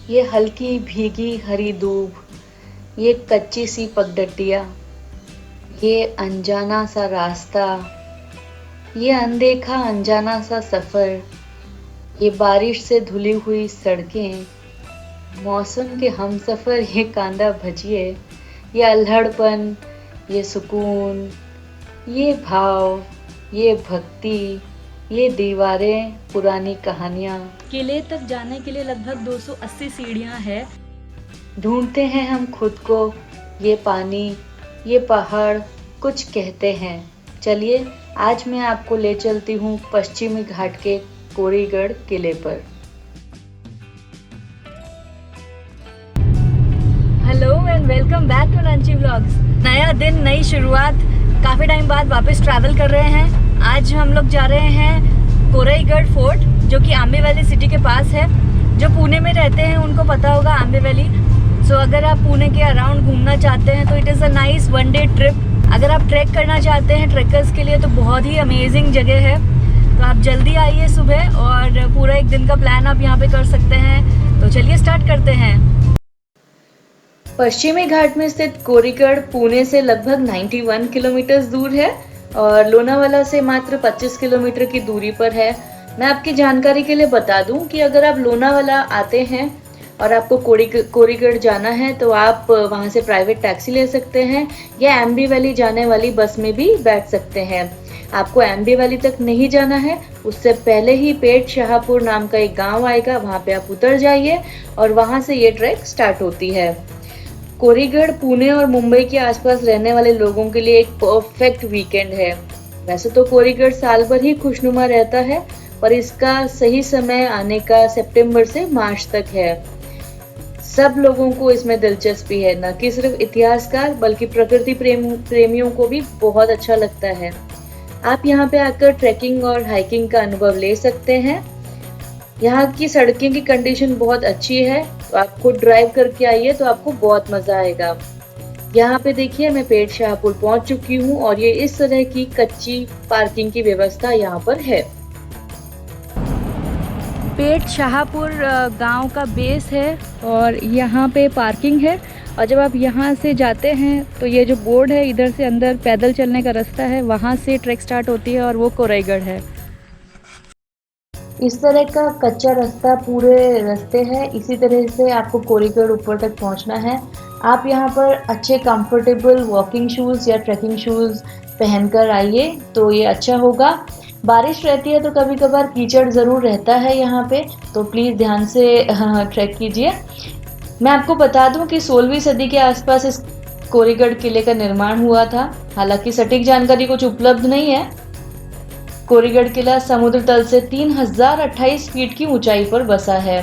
ये हल्की भीगी हरी दूब, ये कच्ची सी पगडंडियाँ, ये अनजाना सा रास्ता, ये अनदेखा अनजाना सा सफर, ये बारिश से धुली हुई सड़कें, मौसम के हमसफर, ये कांदा भजिए, ये अल्हड़पन, ये सुकून, ये भाव, ये भक्ति, ये दीवारें, पुरानी कहानियाँ। किले तक जाने के लिए लगभग 280 सीढ़ियां हैं। ढूंढते हैं हम खुद को, ये पानी, ये पहाड़ कुछ कहते हैं। चलिए आज मैं आपको ले चलती हूँ पश्चिमी घाट के कोरीगढ़ किले पर। Hello and welcome back to Ranchi vlogs. नया दिन, नई शुरुआत। काफ़ी टाइम बाद वापस ट्रैवल कर रहे हैं। आज हम लोग जा रहे हैं कोराईगढ़ फोर्ट, जो कि आंबे वैली सिटी के पास है। जो पुणे में रहते हैं उनको पता होगा आंबे वैली। सो अगर आप पुणे के अराउंड घूमना चाहते हैं तो it is a nice one day trip. अगर आप ट्रैक करना चाहते हैं ट्रैकर्स के लिए तो बहुत ही अमेजिंग जगह है। तो आप जल्दी आइए सुबह और पूरा एक दिन का प्लान आप यहाँ पे कर सकते हैं। तो चलिए स्टार्ट करते हैं। पश्चिमी घाट में स्थित कोरीगढ़ पुणे से लगभग 91 किलोमीटर दूर है और लोनावाला से मात्र 25 किलोमीटर की दूरी पर है। मैं आपकी जानकारी के लिए बता दूं कि अगर आप लोनावाला आते हैं और आपको कोरीगढ़ जाना है तो आप वहां से प्राइवेट टैक्सी ले सकते हैं या एम्बी वैली जाने वाली बस में भी बैठ सकते हैं। आपको एम्बी वैली तक नहीं जाना है, उससे पहले ही पेट शाहपुर नाम का एक गांव आएगा, वहां पे आप उतर जाइए और वहां से ये ट्रैक स्टार्ट होती है। कोरीगढ़ पुणे और मुंबई के आसपास रहने वाले लोगों के लिए एक परफेक्ट वीकेंड है। वैसे तो कोरीगढ़ साल भर ही खुशनुमा रहता है, पर इसका सही समय आने का सितंबर से मार्च तक है। सब लोगों को इसमें दिलचस्पी है, न कि सिर्फ इतिहासकार बल्कि प्रकृति प्रेमियों को भी बहुत अच्छा लगता है। आप यहाँ पे आकर ट्रैकिंग और हाइकिंग का अनुभव ले सकते हैं। यहाँ की सड़कें की कंडीशन बहुत अच्छी है, तो आप खुद ड्राइव करके आइए तो आपको बहुत मजा आएगा। यहाँ पे देखिए मैं पेट शाहपुर पहुंच चुकी हूँ और ये इस तरह की कच्ची पार्किंग की व्यवस्था यहाँ पर है। पेट शाहपुर गांव का बेस है और यहाँ पे पार्किंग है। और जब आप यहाँ से जाते हैं तो ये जो बोर्ड है, इधर से अंदर पैदल चलने का रास्ता है, वहाँ से ट्रैक स्टार्ट होती है और वो कोराईगढ़ है। इस तरह का कच्चा रास्ता पूरे रास्ते है। इसी तरह से आपको कोरीगढ़ ऊपर तक पहुंचना है। आप यहाँ पर अच्छे कंफर्टेबल वॉकिंग शूज़ या ट्रैकिंग शूज़ पहनकर आइए तो ये अच्छा होगा। बारिश रहती है तो कभी कभार कीचड़ ज़रूर रहता है यहाँ पे, तो प्लीज़ ध्यान से ट्रैक कीजिए। मैं आपको बता दूं कि 16वीं सदी के आसपास इस कोरीगढ़ किले का निर्माण हुआ था। हालांकि सटीक जानकारी कुछ उपलब्ध नहीं है। कोरीगढ़ किला समुद्र तल से 3028 फीट की ऊंचाई पर बसा है।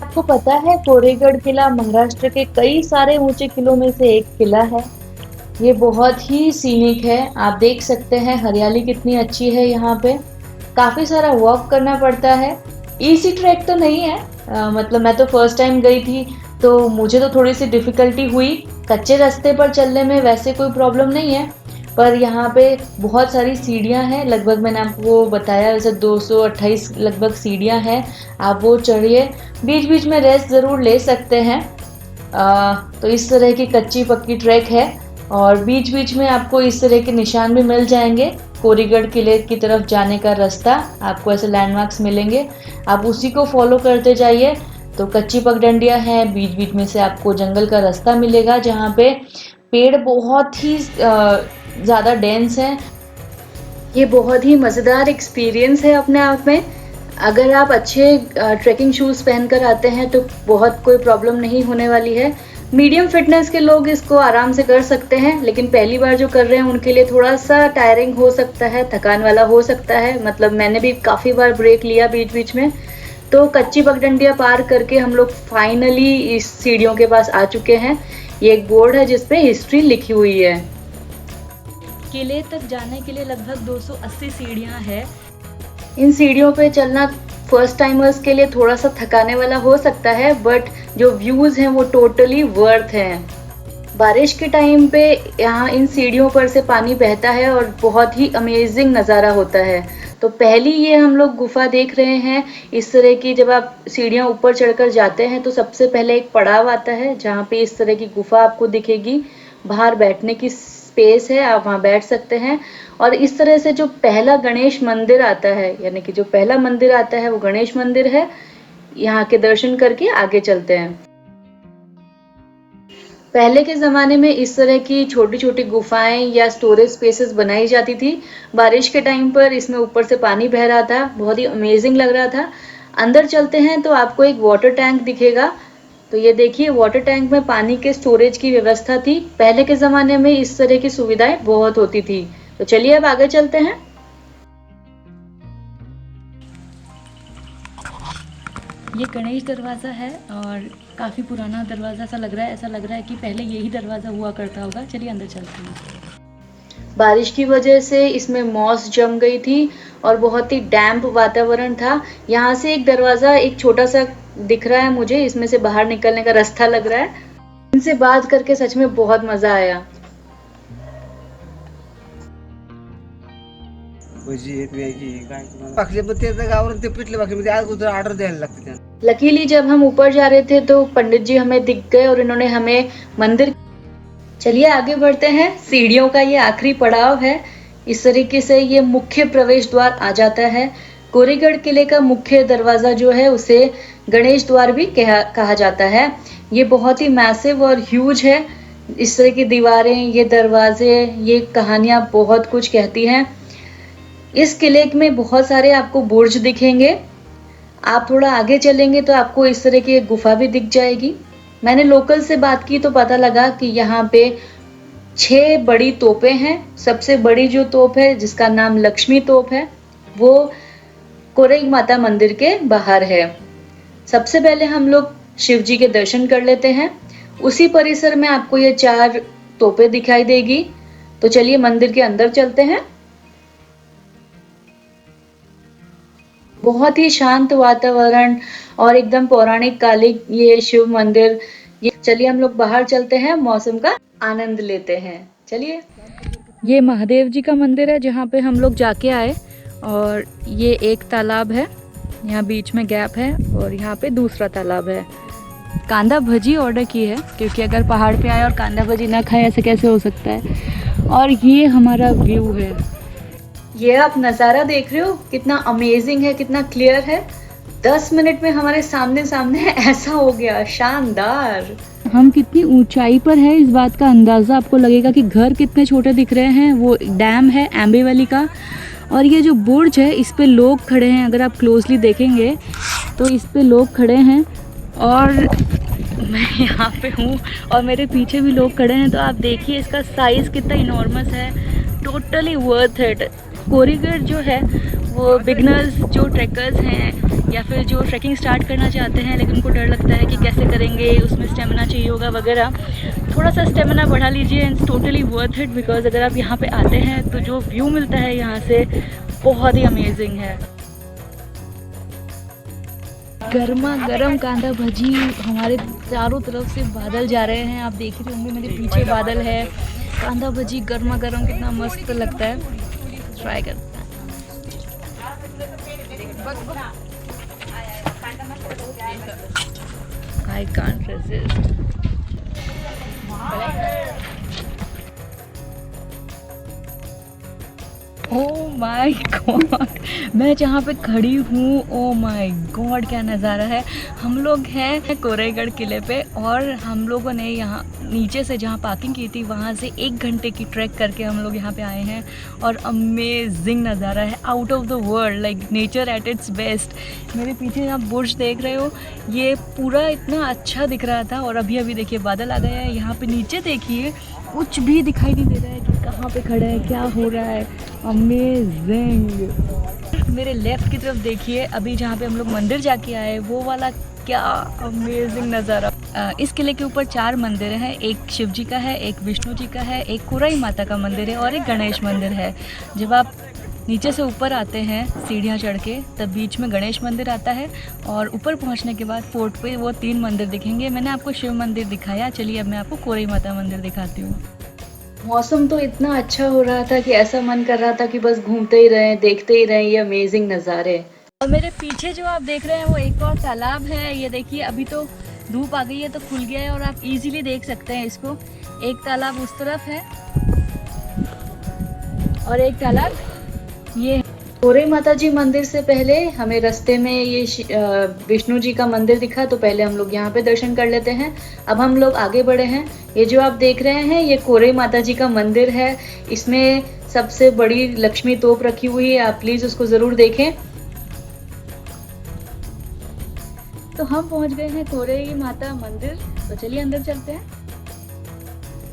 आपको पता है कोरीगढ़ किला महाराष्ट्र के कई सारे ऊंचे किलों में से एक किला है। ये बहुत ही सीनिक है, आप देख सकते हैं हरियाली कितनी अच्छी है। यहाँ पे काफी सारा वॉक करना पड़ता है। इजी ट्रैक तो नहीं है, मतलब मैं तो फर्स्ट टाइम गई थी तो मुझे तो थोड़ी सी डिफिकल्टी हुई। कच्चे रास्ते पर चलने में वैसे कोई प्रॉब्लम नहीं है, पर यहाँ पे बहुत सारी सीढ़ियाँ हैं। लगभग मैंने आपको बताया वैसे 228 लगभग सीढ़ियाँ हैं। आप वो चढ़िए, बीच बीच में रेस्ट ज़रूर ले सकते हैं। तो इस तरह की कच्ची पक्की ट्रैक है और बीच बीच में आपको इस तरह के निशान भी मिल जाएंगे। कोरीगढ़ किले की तरफ जाने का रास्ता, आपको ऐसे लैंडमार्क्स मिलेंगे, आप उसी को फॉलो करते जाइए। तो कच्ची पगडंडियाँ हैं, बीच बीच में से आपको जंगल का रास्ता मिलेगा जहाँ पे पेड़ बहुत ही ज़्यादा डेंस है। ये बहुत ही मज़ेदार एक्सपीरियंस है अपने आप में। अगर आप अच्छे ट्रैकिंग शूज़ पहन कर आते हैं तो बहुत कोई प्रॉब्लम नहीं होने वाली है। मीडियम फिटनेस के लोग इसको आराम से कर सकते हैं, लेकिन पहली बार जो कर रहे हैं उनके लिए थोड़ा सा टायरिंग हो सकता है, थकान वाला हो सकता है। मतलब मैंने भी काफ़ी बार ब्रेक लिया बीच बीच में। तो कच्ची पगडंडियाँ पार करके हम लोग फाइनली इस सीढ़ियों के पास आ चुके हैं। ये एक बोर्ड है जिसपे हिस्ट्री लिखी हुई है। किले तक जाने के लिए लगभग 280 सीढ़ियां हैं। इन सीढ़ियों पे चलना फर्स्ट टाइमर्स के लिए थोड़ा सा थकाने वाला हो सकता है, बट जो व्यूज़ हैं वो टोटली वर्थ हैं। बारिश के टाइम पे यहाँ इन सीढ़ियों पर से पानी बहता है और बहुत ही अमेजिंग नज़ारा होता है। तो पहली ये हम लोग गुफा देख रहे हैं इस तरह की। जब आप सीढ़ियाँ ऊपर चढ़कर जाते हैं तो सबसे पहले एक पड़ाव आता है जहाँ पे इस तरह की गुफा आपको दिखेगी। बाहर बैठने की स्पेस है, आप वहाँ बैठ सकते हैं। और इस तरह से जो पहला गणेश मंदिर आता है, यानी कि जो पहला मंदिर आता है वो गणेश मंदिर है। यहाँ के दर्शन करके आगे चलते हैं। पहले के ज़माने में इस तरह की छोटी छोटी गुफाएं या स्टोरेज स्पेसेस बनाई जाती थी। बारिश के टाइम पर इसमें ऊपर से पानी बह रहा था, बहुत ही अमेजिंग लग रहा था। अंदर चलते हैं तो आपको एक वाटर टैंक दिखेगा। तो ये देखिए, वाटर टैंक में पानी के स्टोरेज की व्यवस्था थी। पहले के ज़माने में इस तरह की सुविधाएं बहुत होती थी। तो चलिए अब आगे चलते हैं। ये गणेश दरवाज़ा है और काफ़ी पुराना दरवाज़ा सा लग रहा है। ऐसा लग रहा है कि पहले यही दरवाज़ा हुआ करता होगा। चलिए अंदर चलते हैं। बारिश की वजह से इसमें मॉस जम गई थी और बहुत ही डैम्प वातावरण था। यहाँ से एक दरवाज़ा एक छोटा सा दिख रहा है मुझे, इसमें से बाहर निकलने का रास्ता लग रहा है। इनसे बात करके सच में बहुत मज़ा आया। लकीली जब हम ऊपर जा रहे थे तो पंडित जी हमें दिख गए और इन्होंने हमें मंदिर। चलिए आगे बढ़ते हैं। सीढ़ियों का ये आखिरी पड़ाव है। इस तरीके से ये मुख्य प्रवेश द्वार आ जाता है। कोरेगढ़ किले का मुख्य दरवाज़ा जो है उसे गणेश द्वार भी कहा जाता है। ये बहुत ही मैसिव और ह्यूज है। इस तरह की दीवारें, ये दरवाजे, ये कहानियाँ बहुत कुछ कहती हैं। इस किले में बहुत सारे आपको बुर्ज दिखेंगे। आप थोड़ा आगे चलेंगे तो आपको इस तरह की एक गुफा भी दिख जाएगी। मैंने लोकल से बात की तो पता लगा कि यहाँ पे 6 बड़ी तोपें हैं। सबसे बड़ी जो तोप है जिसका नाम लक्ष्मी तोप है वो कोरेग माता मंदिर के बाहर है। सबसे पहले हम लोग शिव जी के दर्शन कर लेते हैं। उसी परिसर में आपको ये 4 तोपें दिखाई देगी। तो चलिए मंदिर के अंदर चलते हैं। बहुत ही शांत वातावरण और एकदम पौराणिक कालिक ये शिव मंदिर। चलिए हम लोग बाहर चलते हैं, मौसम का आनंद लेते हैं। चलिए। ये महादेव जी का मंदिर है जहाँ पे हम लोग जाके आए। और ये एक तालाब है, यहाँ बीच में गैप है और यहाँ पे दूसरा तालाब है। कांदा भजी ऑर्डर की है क्योंकि अगर पहाड़ पे आए और कांदा भजी ना खाए ऐसे कैसे हो सकता है। और ये हमारा व्यू है। ये आप नज़ारा देख रहे हो, कितना अमेजिंग है, कितना क्लियर है। 10 मिनट में हमारे सामने सामने ऐसा हो गया, शानदार। हम कितनी ऊंचाई पर है इस बात का अंदाज़ा आपको लगेगा कि घर कितने छोटे दिख रहे हैं। वो डैम है एम्बे वैली का और ये जो बुर्ज है इस पे लोग खड़े हैं। अगर आप क्लोजली देखेंगे तो इस पे लोग खड़े हैं और मैं यहाँ पे हूँ और मेरे पीछे भी लोग खड़े हैं। तो आप देखिए इसका साइज़ कितना इनॉर्मस है। Totally worth it. कोरेगढ़ जो है वो बिगनर्स जो ट्रैकर्स हैं या फिर जो ट्रैकिंग स्टार्ट करना चाहते हैं लेकिन उनको डर लगता है कि कैसे करेंगे, उसमें स्टेमिना चाहिए होगा वगैरह, थोड़ा सा स्टेमिना बढ़ा लीजिए। It's totally worth it because अगर आप यहाँ पे आते हैं तो जो व्यू मिलता है यहाँ से बहुत ही अमेजिंग है। गर्मा गर्म कांदा भजी। हमारे चारों तरफ से बादल जा रहे हैं, आप देख रहे होंगे मेरे पीछे बादल है। कांदा भजी गर्मा गर्म कितना मस्त लगता है। ट्राई करते हैं। I can't resist. Oh my God, मैं जहाँ पे खड़ी हूँ, ओह माय गॉड क्या नज़ारा है। हम लोग हैं कोरेगढ़ किले पे और हम लोगों ने यहाँ नीचे से जहाँ पार्किंग की थी वहाँ से 1 घंटे की ट्रैक करके हम लोग यहाँ पे आए हैं और अमेजिंग नज़ारा है, out of the world, like nature at its best. मेरे पीछे आप बुर्ज देख रहे हो, ये पूरा इतना अच्छा दिख रहा था और अभी अभी देखिए बादल आ गया है। यहाँ पे नीचे देखिए कुछ भी दिखाई नहीं दे रहा है कि कहाँ पे खड़ा है, क्या हो रहा है। अमेजिंग। मेरे लेफ्ट की तरफ देखिए, अभी जहाँ पे हम लोग मंदिर जाके आए वो वाला क्या अमेजिंग नज़ारा। इस किले के ऊपर 4 मंदिर हैं। एक शिव जी का है, एक विष्णु जी का है, एक कोराई माता का मंदिर है और एक गणेश मंदिर है। जब आप नीचे से ऊपर आते हैं सीढ़ियाँ चढ़ के तब बीच में गणेश मंदिर आता है और ऊपर पहुंचने के बाद फोर्ट पे वो 3 मंदिर दिखेंगे। मैंने आपको शिव मंदिर दिखाया, चलिए अब मैं आपको कोराई माता मंदिर दिखाती हूँ। मौसम तो इतना अच्छा हो रहा था कि ऐसा मन कर रहा था कि बस घूमते ही रहें, देखते ही रहें ये अमेजिंग नज़ारे। और मेरे पीछे जो आप देख रहे हैं वो एक और तालाब है। ये देखिए अभी तो धूप आ गई है तो खुल गया है और आप इजीली देख सकते हैं इसको। एक तालाब उस तरफ है और एक तालाब ये। कोरे माता जी मंदिर से पहले हमें रास्ते में ये विष्णु जी का मंदिर दिखा, तो पहले हम लोग यहाँ पे दर्शन कर लेते हैं। अब हम लोग आगे बढ़े हैं। ये जो आप देख रहे हैं ये कोरे माता जी का मंदिर है। इसमें सबसे बड़ी लक्ष्मी तोप रखी हुई है, आप प्लीज उसको जरूर देखें। तो हम पहुंच गए हैं कोरे माता मंदिर, तो चलिए अंदर चलते हैं।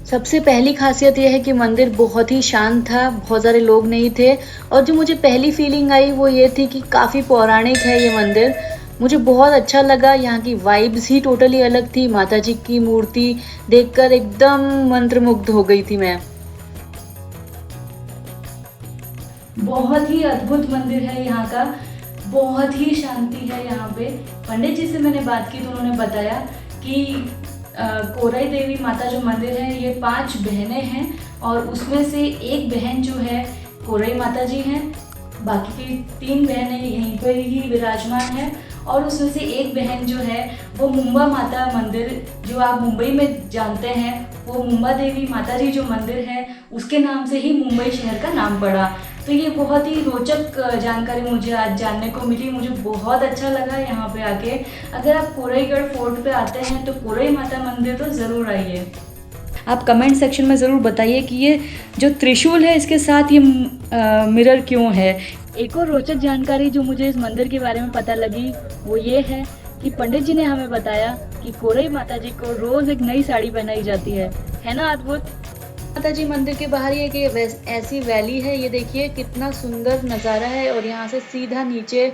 सबसे पहली खासियत यह है कि मंदिर बहुत ही शांत था, बहुत सारे लोग नहीं थे। और जो मुझे पहली फीलिंग आई वो ये थी कि काफ़ी पौराणिक है ये मंदिर। मुझे बहुत अच्छा लगा, यहाँ की वाइब्स ही टोटली अलग थी। माता जी की मूर्ति देखकर एकदम मंत्रमुग्ध हो गई थी मैं। बहुत ही अद्भुत मंदिर है यहाँ का, बहुत ही शांति है यहाँ पे। पंडित जी से मैंने बात की तो उन्होंने बताया कि कोराई देवी माता जो मंदिर है ये 5 बहनें हैं और उसमें से एक बहन जो है कोराई माता जी हैं, बाकी की 3 बहनें यहीं पर ही विराजमान हैं और उसमें से एक बहन जो है वो मुंबा माता मंदिर जो आप मुंबई में जानते हैं, वो मुंबा देवी माता जी जो मंदिर है उसके नाम से ही मुंबई शहर का नाम पड़ा। तो ये बहुत ही रोचक जानकारी मुझे आज जानने को मिली, मुझे बहुत अच्छा लगा यहाँ पे आके। अगर आप कोराईगढ़ फोर्ट पे आते हैं तो कोराई माता मंदिर तो ज़रूर आइए। आप कमेंट सेक्शन में ज़रूर बताइए कि ये जो त्रिशूल है इसके साथ ये मिरर क्यों है। एक और रोचक जानकारी जो मुझे इस मंदिर के बारे में पता लगी वो ये है कि पंडित जी ने हमें बताया कि कोराई माता जी को रोज़ एक नई साड़ी पहनाई जाती है ना अद्भुत। माता जी मंदिर के बाहर ये कि ऐसी वैली है, ये देखिए कितना सुंदर नज़ारा है और यहाँ से सीधा नीचे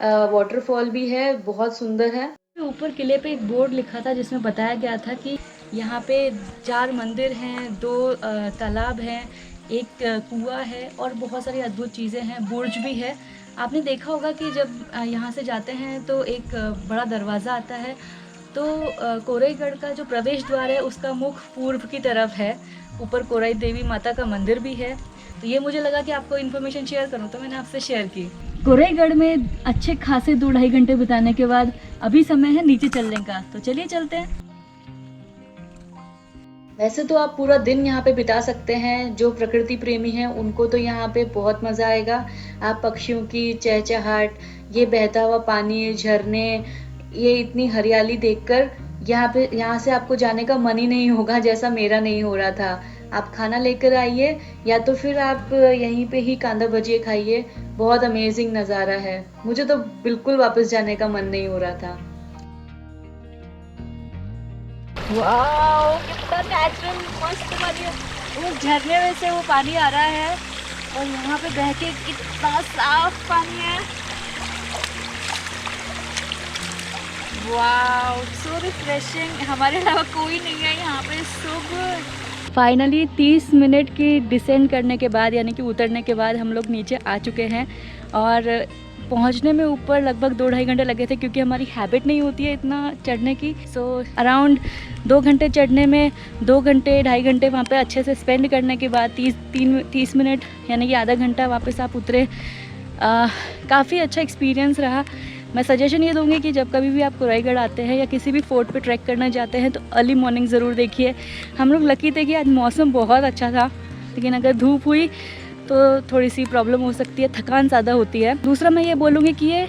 वाटरफॉल भी है, बहुत सुंदर है। ऊपर किले पे एक बोर्ड लिखा था जिसमें बताया गया था कि यहाँ पे 4 मंदिर हैं, 2 तालाब हैं, एक कुआं है और बहुत सारी अद्भुत चीज़ें हैं, बुर्ज भी है। आपने देखा होगा कि जब यहाँ से जाते हैं तो एक बड़ा दरवाज़ा आता है, तो कोराईगढ़ का जो प्रवेश द्वार है उसका मुख पूर्व की तरफ है। ऊपर कोराई देवी माता का मंदिर भी है। तो ये मुझे लगा कि आपको इन्फॉर्मेशन शेयर करूँ तो मैंने आपसे शेयर की। कोराईगढ़ में अच्छे खासे 2-2.5 घंटे बिताने के बाद अभी समय है नीचे चलने का, तो चलिए चलते हैं। वैसे तो आप पूरा दिन यहाँ पे बिता सकते हैं, जो प्रकृति प्रेमी हैं उनको तो यहाँ पे बहुत मज़ा आएगा। आप पक्षियों की चहचहाट, ये बहता हुआ पानी, झरने, ये इतनी हरियाली देखकर यहाँ से आपको जाने का मन ही नहीं होगा, जैसा मेरा नहीं हो रहा था। आप खाना लेकर आइए या तो फिर आप यहीं पे ही कांदा भजिए खाइए, बहुत अमेजिंग नज़ारा है। मुझे तो बिल्कुल वापस जाने का मन नहीं हो रहा था। वाओ, कितना नेचुरल मस्त पानी है। उस झरने में से वो पानी आ रहा है और यहाँ पे बह के कितना साफ पानी है। वाओ, सो रिफ्रेशिंग। हमारे अलावा कोई नहीं है यहाँ पे, सो गुड। फाइनली 30 मिनट की डिसेंड करने के बाद यानी कि उतरने के बाद हम लोग नीचे आ चुके हैं और पहुंचने में ऊपर लगभग 2-2.5 घंटे लगे थे क्योंकि हमारी हैबिट नहीं होती है इतना चढ़ने की। सो अराउंड 2 घंटे चढ़ने में 2 घंटे 2.5 घंटे वहाँ पे अच्छे से स्पेंड करने के बाद 30 मिनट यानी कि आधा घंटा वापस आप उतरे। काफ़ी अच्छा एक्सपीरियंस रहा। मैं सजेशन ये दूंगी कि जब कभी भी आप कोराईगढ़ आते हैं या किसी भी फोर्ट पे ट्रैक करना जाते हैं तो अर्ली मॉर्निंग ज़रूर देखिए। हम लोग लकी थे कि आज मौसम बहुत अच्छा था, लेकिन अगर धूप हुई तो थोड़ी सी प्रॉब्लम हो सकती है, थकान ज़्यादा होती है। दूसरा मैं ये बोलूँगी कि ये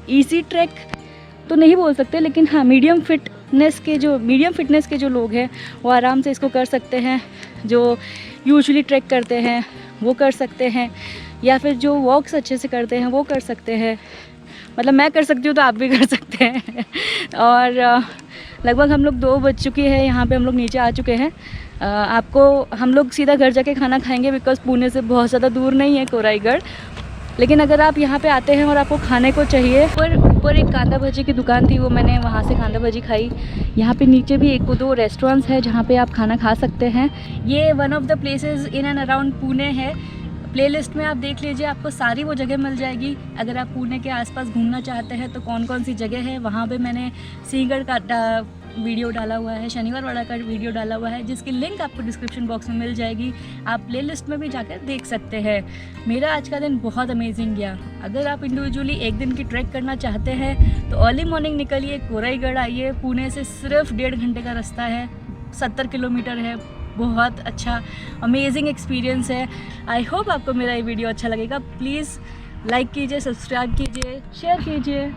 ईजी ट्रैक तो नहीं बोल सकते, लेकिन हाँ मीडियम फिटनेस के जो लोग हैं वो आराम से इसको कर सकते हैं। जो यूजुअली ट्रैक करते हैं वो कर सकते हैं, या फिर जो वॉक्स अच्छे से करते हैं वो कर सकते हैं। मतलब मैं कर सकती हूँ तो आप भी कर सकते हैं। और लगभग हम लोग 2 बज चुकी है, यहाँ पे हम लोग नीचे आ चुके हैं। हम लोग सीधा घर जाके खाना खाएंगे बिकॉज़ पुणे से बहुत ज़्यादा दूर नहीं है कोराईगढ़। लेकिन अगर आप यहाँ पे आते हैं और आपको खाने को चाहिए, ऊपर एक कांदा भजी की दुकान थी, वो मैंने वहाँ से कांदा भजी खाई। यहाँ पे नीचे भी 1-2 रेस्टोरेंट्स हैं जहाँ पे आप खाना खा सकते हैं। ये one of the places in and around Pune है। प्लेलिस्ट में आप देख लीजिए, आपको सारी वो जगह मिल जाएगी। अगर आप पुणे के आसपास घूमना चाहते हैं तो कौन कौन सी जगह है, वहाँ पे मैंने सिंहगढ़ का वीडियो डाला हुआ है, शनिवार वाला का वीडियो डाला हुआ है, जिसकी लिंक आपको डिस्क्रिप्शन बॉक्स में मिल जाएगी। आप प्लेलिस्ट में भी जाकर देख सकते हैं। मेरा आज का दिन बहुत अमेजिंग गया। अगर आप इंडिविजुअली एक दिन की ट्रैक करना चाहते हैं तो अर्ली मॉर्निंग निकलिए, कोराईगढ़ आइए। पुणे से सिर्फ 1.5 घंटे का रास्ता है, 70 किलोमीटर है। बहुत अच्छा अमेजिंग एक्सपीरियंस है। आई होप आपको मेरा ये वीडियो अच्छा लगेगा। प्लीज़ लाइक कीजिए, सब्सक्राइब कीजिए, शेयर कीजिए।